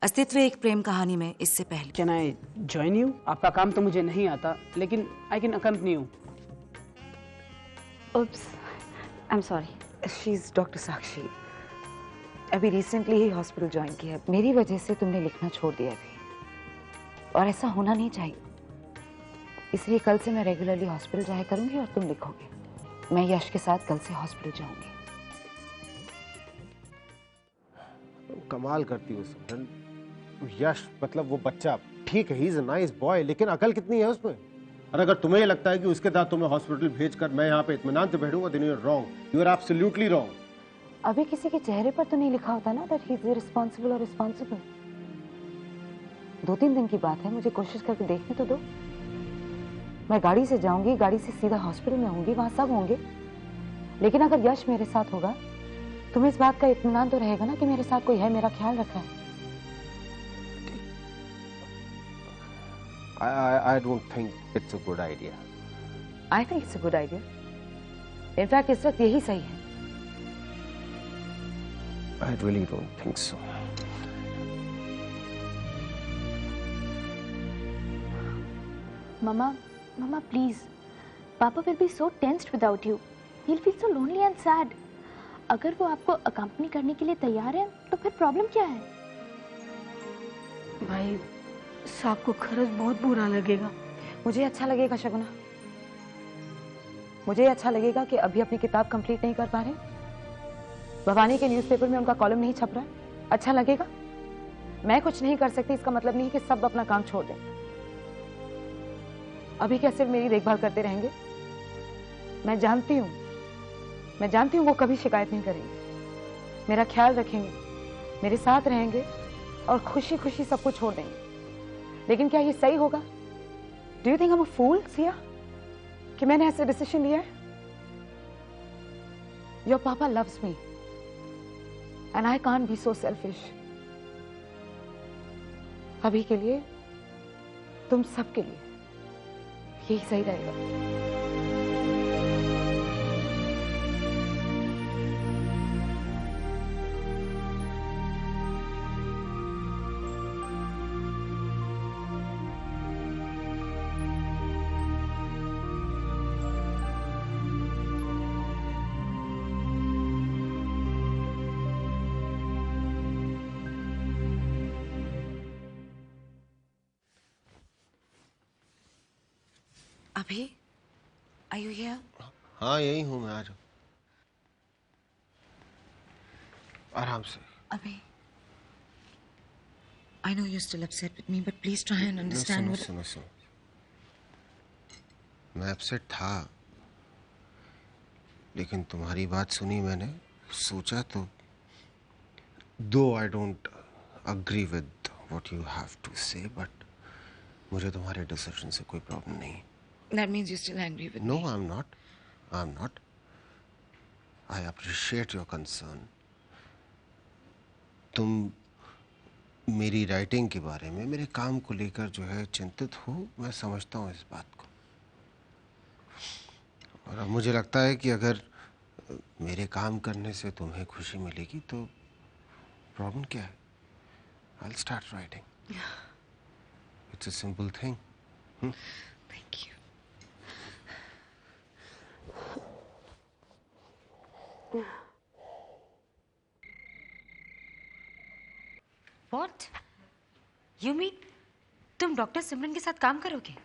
अस्तित्व एक प्रेम कहानी में इससे पहले। Can I join you? आपका काम तो मुझे नहीं आता, लेकिन I can accompany you. Oops, I'm sorry. She's Dr. साक्षी। अभी रिसेंटली ही हॉस्पिटल ज्वाइन किया है। मेरी वजह से तुमने लिखना छोड़ दिया अभी, और ऐसा होना नहीं चाहिए। इसलिए कल से मैं रेगुलरली हॉस्पिटल जाया करूंगी और तुम लिखोगे। मैं यश के साथ कल से हॉस्पिटल जाऊंगी। कमाल करती हो सिमरन। यश मतलब वो बच्चा ठीक है, he is a nice boy, लेकिन अकल कितनी है उसमें? और अगर तुम्हें लगता है कि उसके साथ तुम्हें हॉस्पिटल भेजकर मैं यहाँ पे इत्मीनान से बैठूंगा, then you are wrong. You are absolutely wrong. अभी किसी के चेहरे पर तो नहीं लिखा होता ना that he is irresponsible और responsible। 2-3 दिन की बात है, मुझे कोशिश करके देखने तो दो। मैं गाड़ी से जाऊंगी, गाड़ी से सीधा हॉस्पिटल में होंगी, वहां सब होंगे। लेकिन अगर यश मेरे साथ होगा, तुम्हें इस बात का इत्मीनान तो रहेगा ना कि मेरे साथ कोई है, मेरा ख्याल रखा है। I don't think it's a good idea. I think it's a good idea. In fact, इस वक्त यही सही है। I really don't think so. Mama, please. Papa will be so tensed without you. He'll feel so lonely and sad. अगर वो आपको accompany करने के लिए तैयार है, तो फिर प्रॉब्लम क्या है? भाई साहब को खरच बहुत बुरा लगेगा। मुझे अच्छा लगेगा शगुना, मुझे अच्छा लगेगा कि अभी अपनी किताब कंप्लीट नहीं कर पा रहे, भवानी के न्यूज़पेपर में उनका कॉलम नहीं छप रहा है। अच्छा लगेगा। मैं कुछ नहीं कर सकती, इसका मतलब नहीं कि सब अपना काम छोड़ दें। अभी क्या सिर्फ मेरी देखभाल करते रहेंगे? मैं जानती हूँ वो कभी शिकायत नहीं करेंगे, मेरा ख्याल रखेंगे, मेरे साथ रहेंगे और खुशी खुशी सब कुछ छोड़ देंगे। लेकिन क्या ये सही होगा? Do you think I am a fool Siya कि मैंने ऐसे डिसीजन लिया है? Your papa loves me and I can't be so selfish. अभी के लिए, तुम सबके लिए यही सही रहेगा। अभी are you here? हाँ यही हूँ मैं, आज आराम से। अभी I know you're still upset with me, but please try and understand what. सुनो, मैं अपसेट था, लेकिन तुम्हारी बात सुनी मैंने, सोचा तो दो I don't agree with what you have to say, but मुझे तुम्हारे डिसीजन से कोई प्रॉब्लम नहीं। That means you're still angry with me. No, I'm not. I appreciate your concern. तुम मेरी राइटिंग के बारे में, मेरे काम को लेकर जो है चिंतित हो, मैं समझता हूँ इस बात को। और अब मुझे लगता है कि अगर मेरे काम करने से तुम्हें खुशी मिलेगी तो प्रॉब्लम क्या है? I'll start writing. It's a simple thing. Thank you. What? You mean तुम डॉक्टर सिमरन के साथ काम करोगे?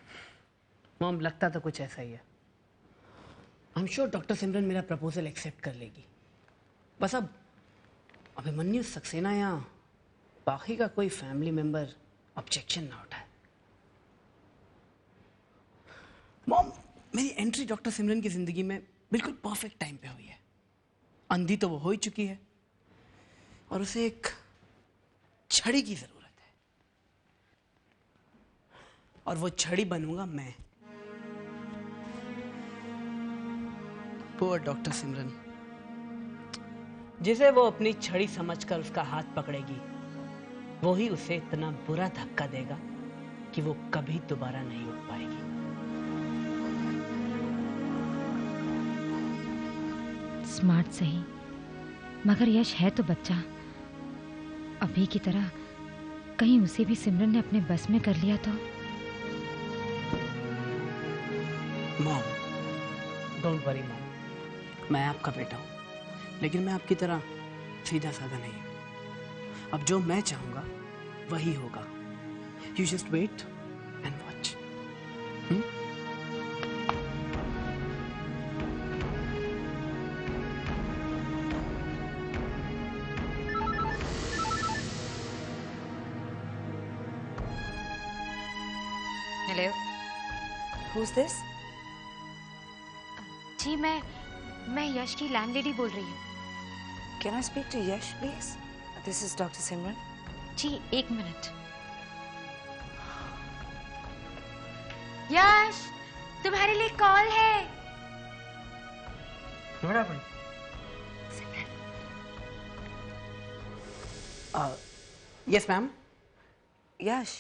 मॉम, लगता तो कुछ ऐसा ही है। आई एम श्योर डॉक्टर सिमरन मेरा प्रपोजल एक्सेप्ट कर लेगी। बस अब अभिमन्यु सक्सेना या बाकी का कोई फैमिली मेंबर ऑब्जेक्शन ना उठाए। मॉम, मेरी एंट्री डॉक्टर सिमरन की जिंदगी में बिल्कुल परफेक्ट टाइम पे हुई है। अंधी तो वो हो ही चुकी है और उसे एक छड़ी की जरूरत है, और वो छड़ी बनूंगा मैं। पुअर डॉक्टर सिमरन, जिसे वो अपनी छड़ी समझकर उसका हाथ पकड़ेगी, वो ही उसे इतना बुरा धक्का देगा कि वो कभी दोबारा नहीं उठ पाएगी। स्मार्ट सही, मगर यश है तो बच्चा। अभी की तरह कहीं उसे भी सिमरन ने अपने बस में कर लिया तो? मॉम, डोंट वरी मॉम, मैं आपका बेटा हूँ, लेकिन मैं आपकी तरह सीधा साधा नहीं हूँ। अब जो मैं चाहूँगा वही होगा। You just wait and watch. Hello. Who's this? जी मैं यश की लैंडलेडी बोल रही हूँ। Can I speak to Yash, please? This is Dr. Simran. जी 1 मिनट। यश, तुम्हारे लिए कॉल है। What happened? Yes, ma'am. यश,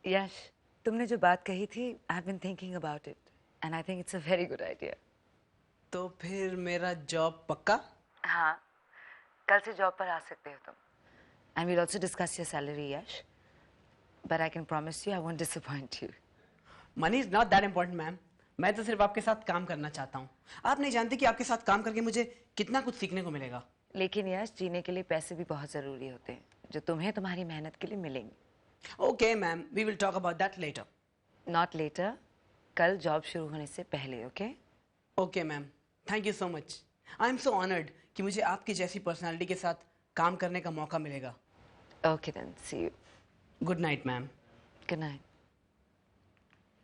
यश, तुमने जो बात कही थी, I've been thinking about it, and I think it's a very good idea. तो फिर मेरा जॉब पक्का? हाँ, कल से जॉब पर आ सकते हो तुम. And we'll also discuss your salary, Yash. But I can promise you, I won't disappoint you. Money is not that important, ma'am. मैं तो सिर्फ आपके साथ काम करना चाहता हूँ। आप नहीं जानते कि आपके साथ काम करके मुझे कितना कुछ सीखने को मिलेगा। लेकिन यश, जीने के लिए पैसे भी बहुत जरूरी होते हैं, जो तुम्हें तुम्हारी मेहनत के लिए मिलेंगे. Okay, ma'am. We will talk about that later. Not later. कल जॉब शुरू होने से पहले, okay? Okay, ma'am. Thank you so much. I am so honored कि मुझे आपकी जैसी पर्सनालिटी के साथ काम करने का मौका मिलेगा। Okay then, see you. Good night, ma'am. Good night.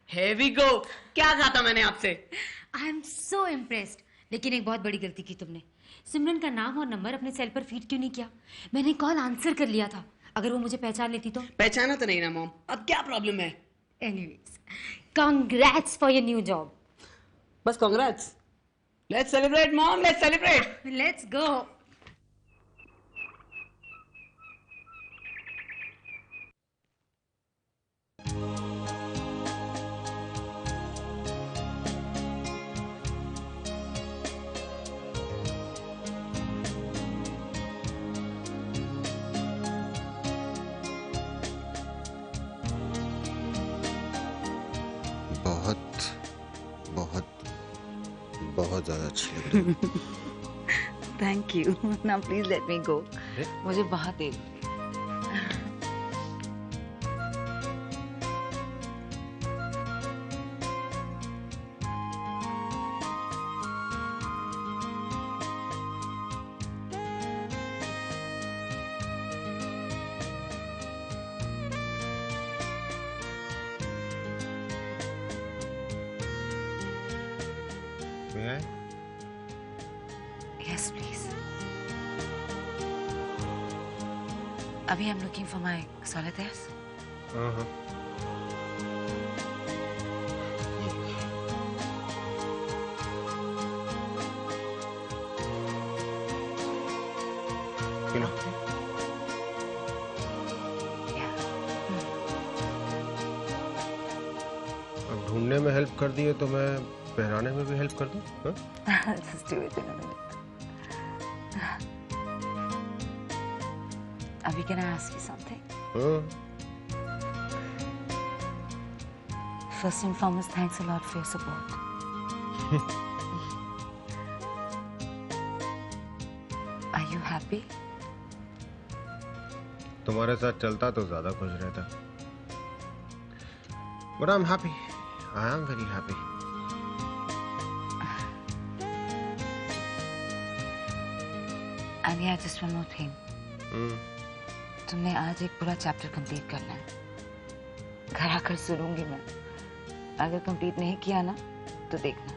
Here we go. क्या कहा था मैंने आपसे? I am so impressed. लेकिन एक बहुत बड़ी गलती की तुमने। सिमरन का नाम और नंबर अपने सेल पर फीड क्यों नहीं किया? मैंने कॉल आंसर कर लिया था। अगर वो मुझे पहचान लेती तो? पहचाना तो नहीं ना मॉम, अब क्या प्रॉब्लम है? Anyways, congrats for your new job. बस congrats. Let's celebrate mom, let's celebrate. Let's go. बहुत ज्यादा अच्छी लग रही है। Thank you. Now please let me go. मुझे बहुत देर। May I? Yes, please. Abhi, I'm looking for my solitaires. Uh-huh. You know. Yeah. अब ढूंढने में हेल्प कर दी है तो मैं पहनाने में भी हेल्प कर दूं? हाँ? Just do it in a minute. Abhi, can I ask you something? हाँ। First and foremost, thanks a lot for your support. Are you happy? तुम्हारे साथ चलता तो ज्यादा खुश रहता। But I'm happy. I am very happy. And yeah, just one more thing. तुमने आज एक पूरा चैप्टर कंप्लीट करना है। घर आकर सुनूंगी मैं। अगर कंप्लीट नहीं किया ना, तो देखना।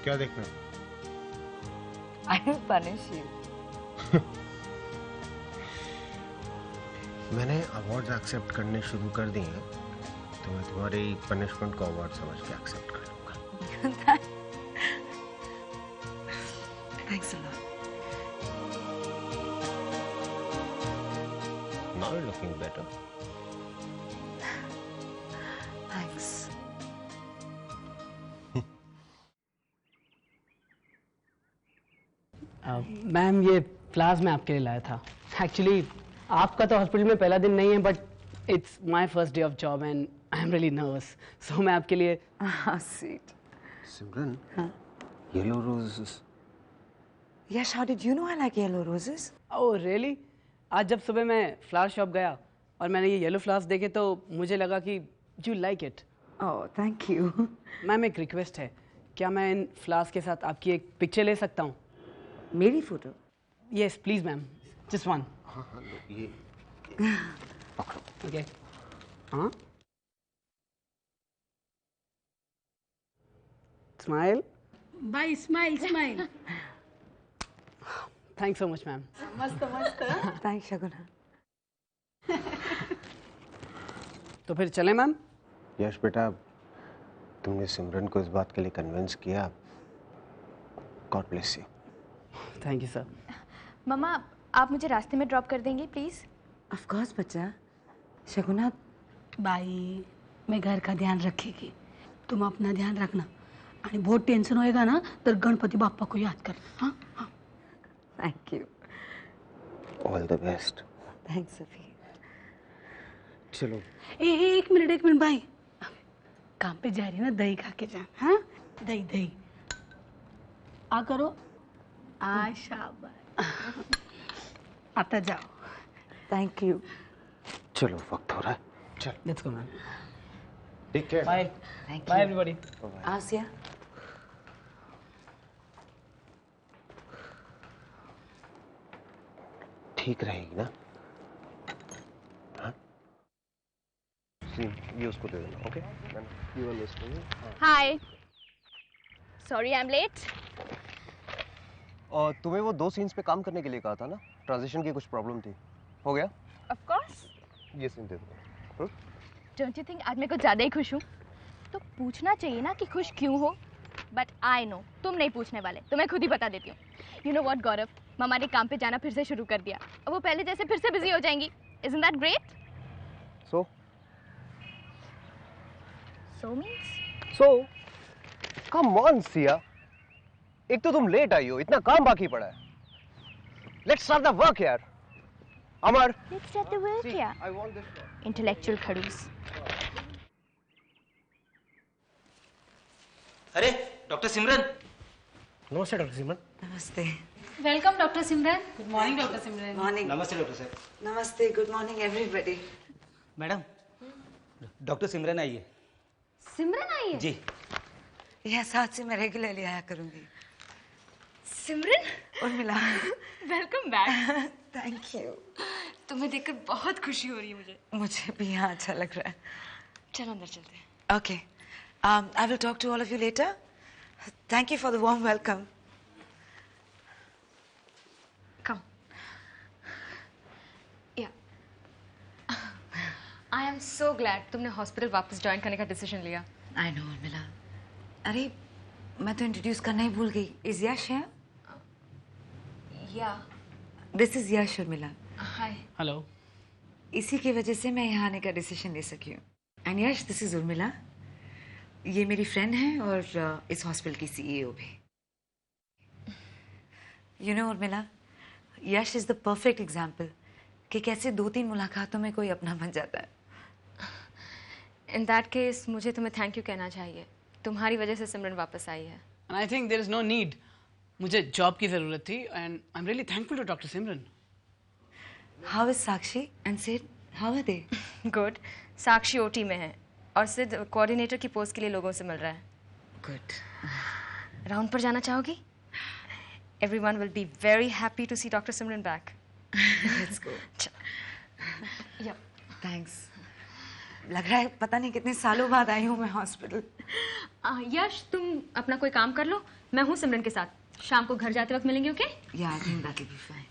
क्या देखना? I will punish you. मैंने अवार्ड एक्सेप्ट करने शुरू कर दिए हैं, तो मैं तुम्हारी पनिशमेंट को अवार्ड समझ के एक्सेप्ट कर लूंगा। Thanks a lot. Now you're looking better. Thanks. Ma'am, ये फ्लावर्स मैं आपके लिए लाया था। एक्चुअली आपका तो हॉस्पिटल में पहला दिन नहीं है, but it's my first day of job and I am really nervous, so मैं आपके लिए sweet. Simran, yellow roses. Yash, how did you know I like yellow roses? Oh really? आज जब सुबह मैं फ्लावर शॉप गया और मैंने ये येलो फ्लावर्स देखे तो मुझे लगा कि you like it. Oh thank you. Ma'am एक रिक्वेस्ट है, क्या मैं इन फ्लावर्स के साथ आपकी एक पिक्चर ले सकता हूँ? मेरी photo? Yes please ma'am, just one. हाँ हाँ, ये ओके। हाँ, smile. Bye, smile smile. Thanks so much ma'am. मस्त मस्त। थैंक्स शगुना। तो फिर चलें मैम? यश बेटा, तुमने सिमरन को इस बात के लिए कन्विंस किया। God bless you. Thank you sir. मम्मा, आप मुझे रास्ते में ड्रॉप कर देंगे प्लीज़? ऑफ कोर्स बच्चा। शगुना, बाई, मैं घर का ध्यान रखेगी, तुम अपना ध्यान रखना। आणि बहुत टेंशन होएगा ना तर गणपति बाप्पा को याद करना। हाँ हाँ। Thank you. All the best. Thanks Safi. चलो। एक मिनट भाई, काम पे जा रही ना, दही खा के जा। हाँ, दही दही आ करो। आ शाबाश। आता जाओ। Thank you. चलो, वक्त हो रहा है, चल। Let's go ma'am. Take care. Bye. Thank bye you. Everybody. Asiya. ठीक रहेगी ना? हाँ? ये उसको दे देना, okay? You will listen to me? Hi, sorry I am late. और तुम्हें वो 2 सीन्स पे काम करने के लिए कहा था ना, ट्रांजिशन की कुछ प्रॉब्लम थी, हो गया? Of course. ये सीन दे दो। डोंट यू थिंक आज मैं कुछ ज़्यादा ही खुश हूँ? तो पूछना चाहिए ना कि खुश क्यों हो, बट आई नो तुम नहीं पूछने वाले, तो मैं खुद ही बता देती हूँ। यू नो व्हाट गौरव, मम्मा ने काम पे जाना फिर से शुरू कर दिया, अब वो पहले जैसे फिर से बिजी हो जाएंगी। Isn't that great? So means come on Siya, एक तो तुम लेट आई हो, इतना काम बाकी पड़ा है। लेट्स स्टार्ट द वर्क यार। अमर, लेट्स स्टार्ट द वर्क या आई वांट दिस। इंटेलेक्चुअल खड़ूस। अरे डॉक्टर सिमरन। नमस्ते डॉक्टर सिमरन। नमस्ते। Welcome doctor Simran. Good morning doctor Simran. Morning. नमस्ते डॉक्टर साहब। नमस्ते, good morning everybody. Madam, doctor Simran आई है। सिमरन आई है? जी। यह साथ से मैं रेगुलरली आया करूंगी। Simran, Urmila. Welcome back. Thank you. तुम्हें देखकर बहुत खुशी हो रही है मुझे। मुझे भी यहाँ अच्छा लग रहा है। चलो अंदर चलते हैं। Okay. I will talk to all of you later. Thank you for the warm welcome. Come. Yeah. I am so glad तुमने हॉस्पिटल वापस ज्वाइन करने का डिसीजन लिया। I know, Urmila. अरे, मैं तो इंट्रोड्यूस करना ही भूल गई। Is Yash here? Yeah. This is Yash, Urmila. Hi. Hello. इसी की वजह से मैं यहाँ आने का डिसीजन ले सकी हूँ। And Yash, this is Urmila. ये मेरी फ्रेंड है और इस हॉस्पिटल की CEO भी। You know, Urmila, Yash is the perfect example कि कैसे 2-3 मुलाकातों में कोई अपना बन जाता है। In that case, मुझे तुम्हें थैंक यू कहना चाहिए। तुम्हारी वजह से सिमरन वापस आई है। And I think there is no need. मुझे जॉब की ज़रूरत थी and I'm really thankful to Dr. Simran. How is Sakshi and Sid? How are they? Good. Sakshi OT में है और सिद्ध कोऑर्डिनेटर की पोस्ट के लिए लोगों से मिल रहा है। Good. राउंड पर जाना चाहोगी? Everyone will be very happy to see Dr. Simran back. Let's go. Yep. Thanks. लग रहा है पता नहीं कितने सालों बाद आई हूँ मैं हॉस्पिटल। यश, तुम अपना कोई काम कर लो, मैं हूँ सिमरन के साथ। शाम को घर जाते वक्त मिलेंगे, okay? Yeah, I think that will be fine.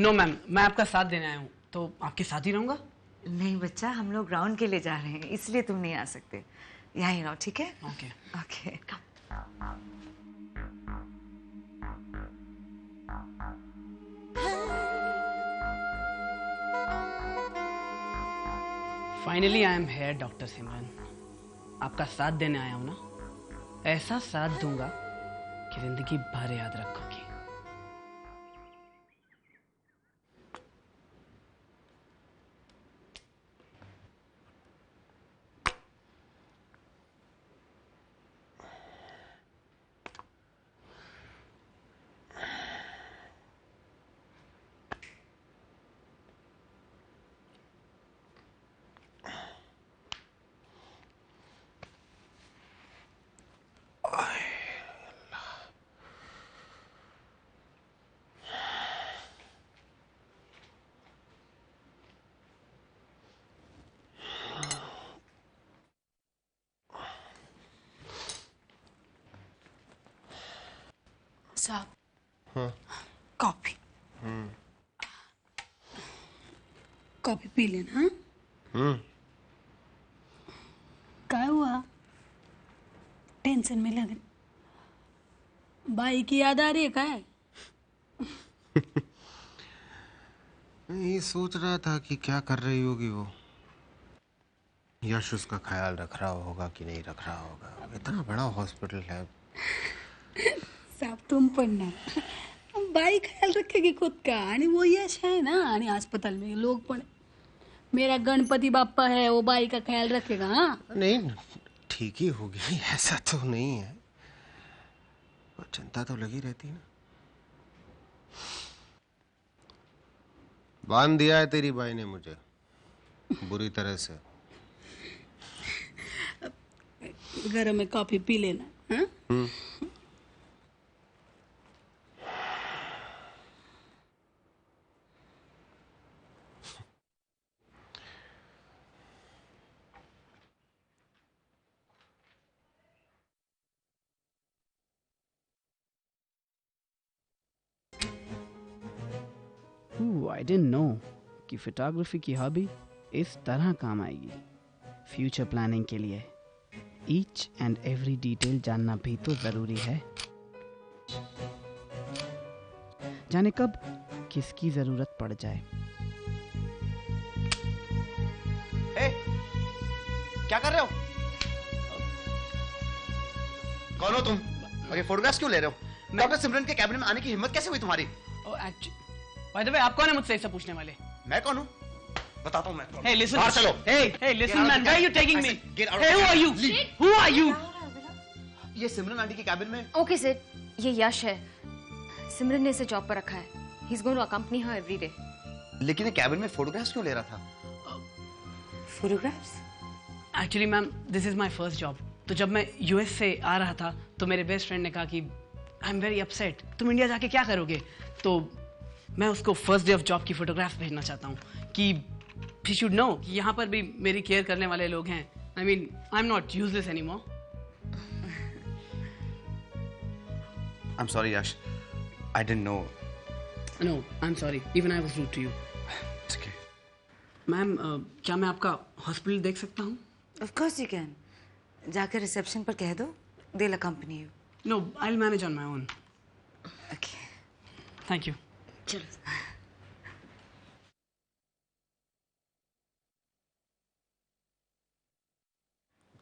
No ma'am, मैं आपका साथ देने आया हूँ, तो आपके साथ ही रहूँगा। नहीं बच्चा, हम लोग राउंड के लिए जा रहे हैं, इसलिए तुम नहीं आ सकते। यहाँ ही रहो, ठीक है? Okay. Okay. Finally I am here, Dr. Simran. आपका साथ देने आया हूँ ना, ऐसा साथ दूंगा कि जिंदगी भर याद रखोगी। साहब हाँ। कॉफी कॉफी पी लेना। हाँ? क्या हुआ? टेंशन में लग भाई की याद आ रही है? क्या है? मैं ये सोच रहा था कि क्या कर रही होगी वो। यश उसका ख्याल रख रहा होगा कि नहीं रख रहा होगा। इतना बड़ा हॉस्पिटल है। साहब तुम पढ़ना, बाई ख्याल रखेगी खुद का। आणि वो यश है ना, आणि अस्पताल में लोग पण मेरा गणपति बाप्पा है, वो बाई का ख्याल रखेगा। हाँ नहीं ठीक ही होगी, ऐसा तो नहीं है, पर चिंता तो लगी रहती है ना। बांध दिया है तेरी बाई ने मुझे बुरी तरह से। घर में कॉफी पी लेना। हाँ? आई डिडंट नो कि फोटोग्राफी की हॉबी इस तरह काम आएगी। फ्यूचर प्लानिंग के लिए ईच एंड एवरी डिटेल जानना भी तो जरूरी है। जाने कब किसकी जरूरत पड़ जाए। क्या कर रहे हो? कौन हो तुम? और ये फोटोग्राफ्स क्यों ले रहे हो? डॉक्टर सिमरन के कैबिन में आने की हिम्मत कैसे हुई तुम्हारी? बाय द वे, आप कौन है मुझसे ऐसा पूछने वाले? मैं कौन हूँ? बताता हूँ मैं कौन। Hey, listen. बाहर चलो। Hey, listen, man. Where are you taking me? Get out. Hey, who are you? Who are you? ये सिमरन आंटी के कैबिन में। ओके सिड, ये यश है। सिमरन ने इसे जॉब पर रखा है। He is going to accompany her every day. लेकिन ये कैबिन में फोटोग्राफ्स क्यों ले रहा था? Photographs? Actually, ma'am, this is my first job. तो जब मैं यूएस से आ रहा था तो मेरे बेस्ट फ्रेंड ने कहा कि आई एम वेरी अपसेट, तुम इंडिया जाके क्या करोगे? तो मैं उसको फर्स्ट डे ऑफ जॉब की फोटोग्राफ भेजना चाहता हूँ कि he should know कि यहाँ पर भी मेरी केयर करने वाले लोग हैं। I mean, I'm not useless anymore. I'm sorry, Yash. I didn't know. No, I'm sorry. Even I was rude to you. It's okay. Ma'am, क्या मैं आपका हॉस्पिटल देख सकता हूँ? Of course you can. जाकर रिसेप्शन पर कह दो, they'll accompany you. No, I'll manage on my own. Okay. Thank you. चलो।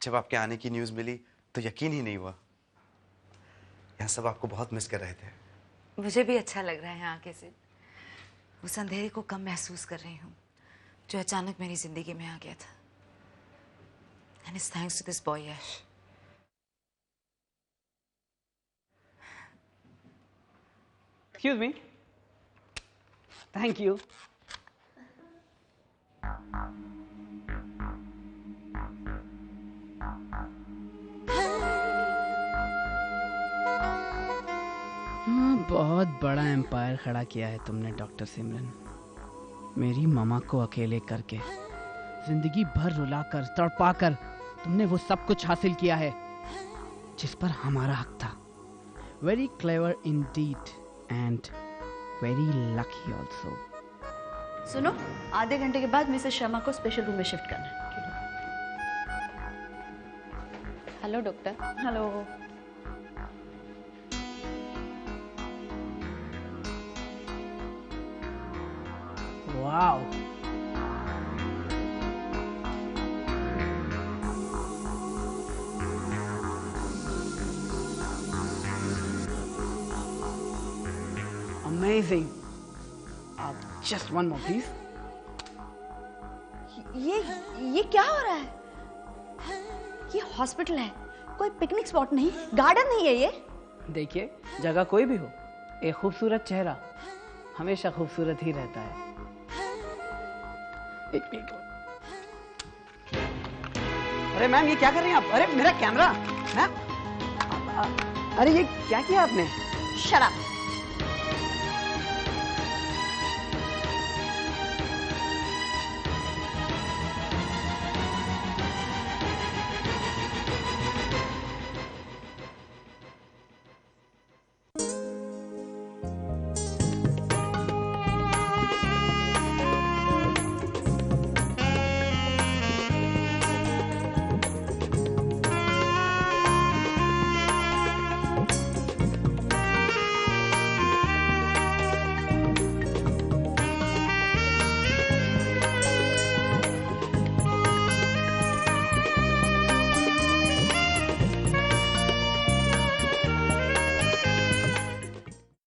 जब आपके आने की न्यूज़ मिली तो यकीन ही नहीं हुआ। यहाँ सब आपको बहुत मिस कर रहे थे। मुझे भी अच्छा लग रहा है यहाँ आके से। उस अंधेरे को कम महसूस कर रही हूँ जो अचानक मेरी जिंदगी में आ गया था। And it's thanks to this boy Yash. Excuse me. Thank you. बहुत बड़ा एम्पायर खड़ा किया है तुमने डॉक्टर सिमरन। मेरी मामा को अकेले करके, जिंदगी भर रुलाकर, तड़पाकर तुमने वो सब कुछ हासिल किया है जिस पर हमारा हक था। Very clever Indeed and very lucky also. सुनो, आधे घंटे के बाद मिसेस शर्मा को स्पेशल रूम में शिफ्ट करना है। Hello doctor. Hello. Wow, amazing. Just one more, please. ये क्या हो रहा है? ये हॉस्पिटल है, कोई पिकनिक स्पॉट नहीं, गार्डन नहीं है ये। देखिए, जगह कोई भी हो, एक खूबसूरत चेहरा हमेशा खूबसूरत ही रहता है। अरे मैम, ये क्या कर रही हैं आप? अरे मेरा कैमरा मैम, अरे ये क्या किया आपने? Shut up.